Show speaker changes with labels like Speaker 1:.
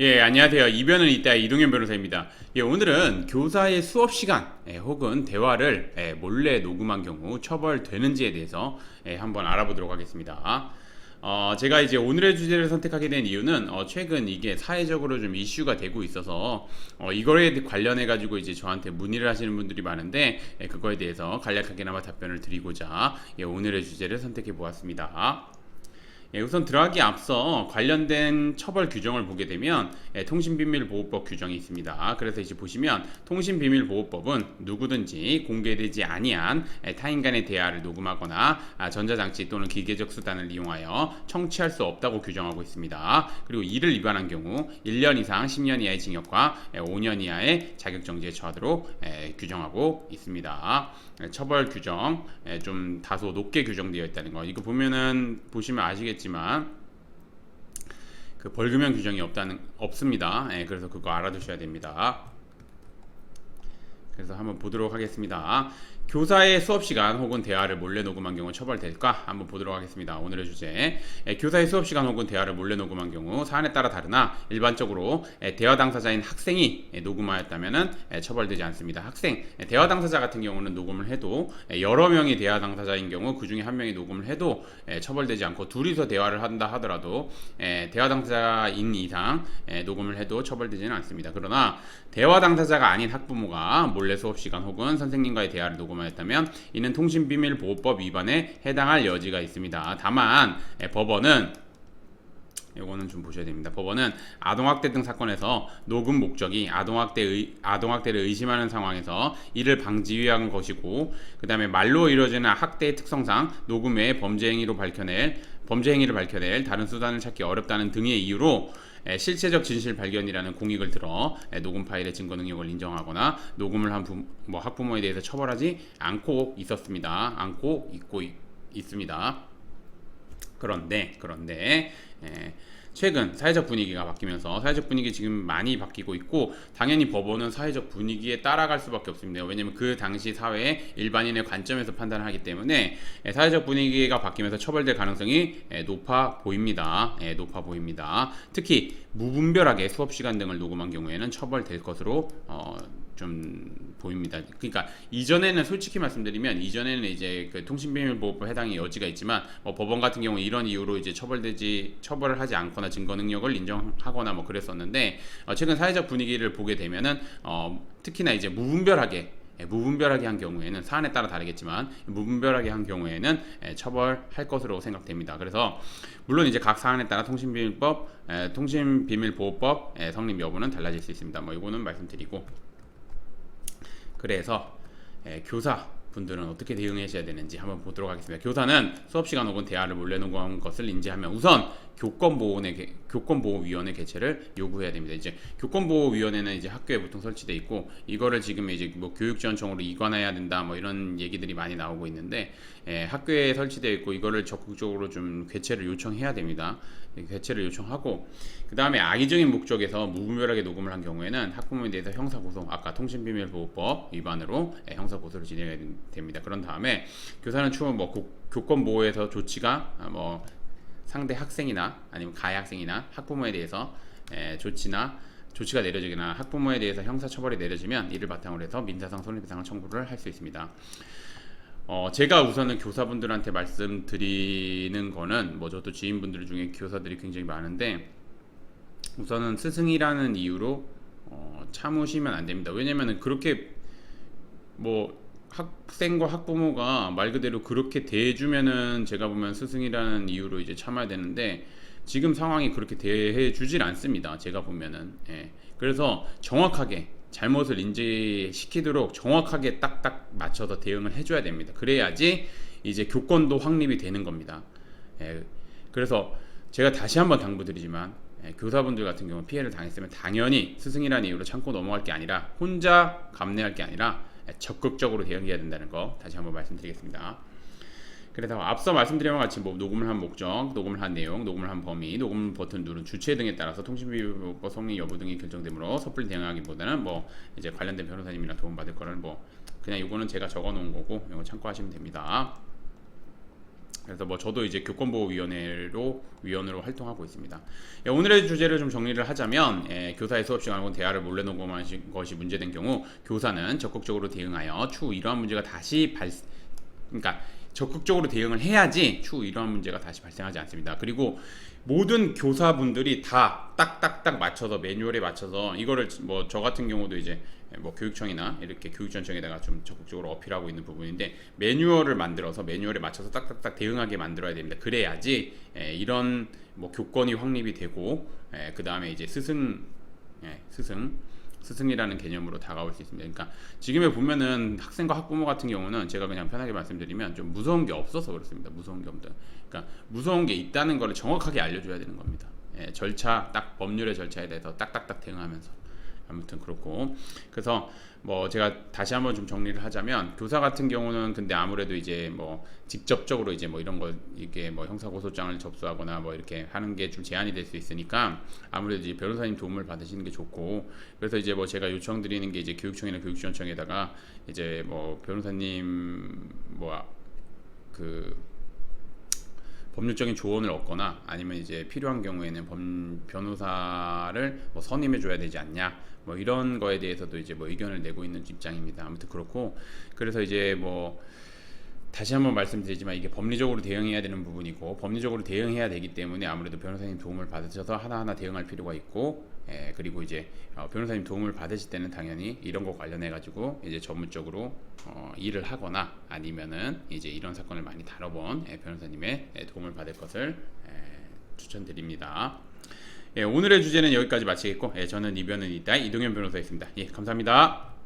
Speaker 1: 예, 안녕하세요. 이변은 있다 이동현 변호사입니다. 예, 오늘은 교사의 수업 시간 혹은 대화를 몰래 녹음한 경우 처벌되는지에 대해서 한번 알아보도록 하겠습니다. 제가 이제 오늘의 주제를 선택하게 된 이유는 최근 이게 사회적으로 좀 이슈가 되고 있어서 이거에 관련해 가지고 이제 저한테 문의를 하시는 분들이 많은데 그거에 대해서 간략하게나마 답변을 드리고자 오늘의 주제를 선택해 보았습니다. 우선 들어가기 앞서 관련된 처벌 규정을 보게 되면 통신비밀보호법 규정이 있습니다. 그래서 이제 보시면 통신비밀보호법은 누구든지 공개되지 아니한 타인 간의 대화를 녹음하거나 전자장치 또는 기계적 수단을 이용하여 청취할 수 없다고 규정하고 있습니다. 그리고 이를 위반한 경우 1년 이상 10년 이하의 징역과 5년 이하의 자격정지에 처하도록 규정하고 있습니다. 처벌 규정 좀 다소 높게 규정되어 있다는 거, 이거 보시면 아시겠지만 그 벌금형 규정이 없습니다. 그래서 그거 알아두셔야 됩니다. 그래서 한번 보도록 하겠습니다. 교사의 수업시간 혹은 대화를 몰래 녹음한 경우 처벌될까? 한번 보도록 하겠습니다. 오늘의 주제, 교사의 수업시간 혹은 대화를 몰래 녹음한 경우 사안에 따라 다르나 일반적으로 대화 당사자인 학생이 녹음하였다면 처벌되지 않습니다. 대화 당사자 같은 경우는 녹음을 해도 여러 명이 대화 당사자인 경우 그 중에 한 명이 녹음을 해도 처벌되지 않고, 둘이서 대화를 한다 하더라도 대화 당사자인 이상 녹음을 해도 처벌되지는 않습니다. 그러나 대화 당사자가 아닌 학부모가 몰래 수업시간 혹은 선생님과의 대화를 녹음하였다면 이는 통신비밀보호법 위반에 해당할 여지가 있습니다. 다만 법원은, 이거는 좀 보셔야 됩니다. 법원은 아동학대 등 사건에서 녹음 목적이 아동학대를 의심하는 상황에서 이를 방지 위한 것이고, 그 다음에 말로 이루어지는 학대의 특성상 녹음 외에 범죄 행위를 밝혀낼 다른 수단을 찾기 어렵다는 등의 이유로 실체적 진실 발견이라는 공익을 들어 녹음 파일의 증거 능력을 인정하거나 녹음을 한 학부모에 대해서 처벌하지 않고 있습니다. 그런데 최근 사회적 분위기가 바뀌면서, 사회적 분위기 지금 많이 바뀌고 있고, 당연히 법원은 사회적 분위기에 따라갈 수밖에 없습니다. 왜냐하면 그 당시 사회의 일반인의 관점에서 판단을 하기 때문에 사회적 분위기가 바뀌면서 처벌될 가능성이 높아 보입니다. 특히 무분별하게 수업시간 등을 녹음한 경우에는 처벌될 것으로 좀 보입니다. 그러니까 이전에는, 솔직히 말씀드리면 이전에는 이제 그 통신비밀보호법 해당의 여지가 있지만 법원 같은 경우 이런 이유로 이제 처벌을 하지 않거나 증거 능력을 인정하거나 그랬었는데, 최근 사회적 분위기를 보게 되면은 특히나 이제 무분별하게 한 경우에는, 사안에 따라 다르겠지만 무분별하게 한 경우에는 처벌할 것으로 생각됩니다. 그래서 물론 이제 각 사안에 따라 통신비밀보호법 성립 여부는 달라질 수 있습니다. 이거는 말씀드리고, 그래서 교사 분들은 어떻게 대응하셔야 되는지 한번 보도록 하겠습니다. 교사는 수업시간 혹은 대화를 몰래 녹음한 것을 인지하면 우선 교권보호위원회 개최를 요구해야 됩니다. 이제 교권보호위원회는 이제 학교에 보통 설치돼 있고, 이거를 지금 이제 교육지원청으로 이관해야 된다 이런 얘기들이 많이 나오고 있는데, 학교에 설치되어 있고 이거를 적극적으로 좀 개최를 요청해야 됩니다. 개최를 요청하고, 그 다음에 악의적인 목적에서 무분별하게 녹음을 한 경우에는 학부모에 대해서 형사고소, 아까 통신비밀보호법 위반으로 형사고소를 진행해야 됩니다. 그런 다음에 교사는 추후 교권보호에서 조치가 상대 학생이나 아니면 가해 학생이나 학부모에 대해서 조치가 내려지거나 학부모에 대해서 형사처벌이 내려지면 이를 바탕으로 해서 민사상 손해배상을 청구를 할 수 있습니다. 제가 우선은 교사분들한테 말씀드리는 거는, 저도 지인분들 중에 교사들이 굉장히 많은데, 우선은 스승이라는 이유로 참으시면 안 됩니다. 왜냐면은 그렇게 학생과 학부모가 말 그대로 그렇게 대해주면은 제가 보면 스승이라는 이유로 이제 참아야 되는데, 지금 상황이 그렇게 대해주질 않습니다. 제가 보면은. 그래서 정확하게 잘못을 인지시키도록 정확하게 딱딱 맞춰서 대응을 해줘야 됩니다. 그래야지 이제 교권도 확립이 되는 겁니다. 그래서 제가 다시 한번 당부드리지만, 교사분들 같은 경우 피해를 당했으면 당연히 스승이라는 이유로 참고 넘어갈 게 아니라, 혼자 감내할 게 아니라 적극적으로 대응해야 된다는 거 다시 한번 말씀드리겠습니다. 그래서 앞서 말씀드린 것 같이 녹음을 한 목적, 녹음을 한 내용, 녹음을 한 범위, 녹음 버튼 누른 주체 등에 따라서 통신비밀보호법 성립 여부 등이 결정되므로 섣불리 대응하기보다는 이제 관련된 변호사님이랑 도움받을 거를 그냥 이거는 제가 적어놓은 거고 이거 참고하시면 됩니다. 그래서 뭐 저도 이제 위원으로 활동하고 있습니다. 오늘의 주제를 좀 정리를 하자면 교사의 수업 시간 혹은 대화를 몰래 녹음하신 것이 문제된 경우 교사는 적극적으로 대응하여 추후 이러한 문제가 그러니까 적극적으로 대응을 해야지 추후 이러한 문제가 다시 발생하지 않습니다. 그리고 모든 교사분들이 다 딱딱딱 맞춰서 매뉴얼에 맞춰서 이거를 뭐 저 같은 경우도 이제 뭐 교육청이나 이렇게 교육전청에다가 좀 적극적으로 어필하고 있는 부분인데 매뉴얼을 만들어서 매뉴얼에 맞춰서 딱딱딱 대응하게 만들어야 됩니다. 그래야지 이런 뭐 교권이 확립이 되고 그 다음에 이제 스승이라는 개념으로 다가올 수 있습니다. 그러니까 지금에 보면은 학생과 학부모 같은 경우는 제가 그냥 편하게 말씀드리면 좀 무서운 게 없어서 그렇습니다. 무서운 게 없다. 그러니까 무서운 게 있다는 거를 정확하게 알려줘야 되는 겁니다. 절차 딱 법률의 절차에 대해서 딱딱딱 대응하면서 아무튼 그렇고 그래서 뭐 제가 다시 한번 좀 정리를 하자면 교사 같은 경우는 근데 아무래도 이제 뭐 직접적으로 이제 뭐 이런 거 이게 뭐 형사고소장을 접수하거나 뭐 이렇게 하는 게 좀 제한이 될 수 있으니까 아무래도 이제 변호사님 도움을 받으시는 게 좋고 그래서 이제 뭐 제가 요청드리는 게 이제 교육청이나 교육지원청에다가 이제 뭐 변호사님 그 법률적인 조언을 얻거나 아니면 이제 필요한 경우에는 변호사를 뭐 선임해 줘야 되지 않냐 뭐 이런 거에 대해서도 이제 뭐 의견을 내고 있는 입장입니다. 아무튼 그렇고 그래서 이제 뭐 다시 한번 말씀드리지만 이게 법리적으로 대응해야 되는 부분이고 법리적으로 대응해야 되기 때문에 아무래도 변호사님 도움을 받으셔서 하나하나 대응할 필요가 있고 그리고 이제 변호사님 도움을 받으실 때는 당연히 이런 거 관련해 가지고 이제 전문적으로 일을 하거나 아니면은 이제 이런 사건을 많이 다뤄본 변호사님의 도움을 받을 것을 추천드립니다. 오늘의 주제는 여기까지 마치겠고 저는 이변은 이따 이동현 변호사였습니다. 감사합니다.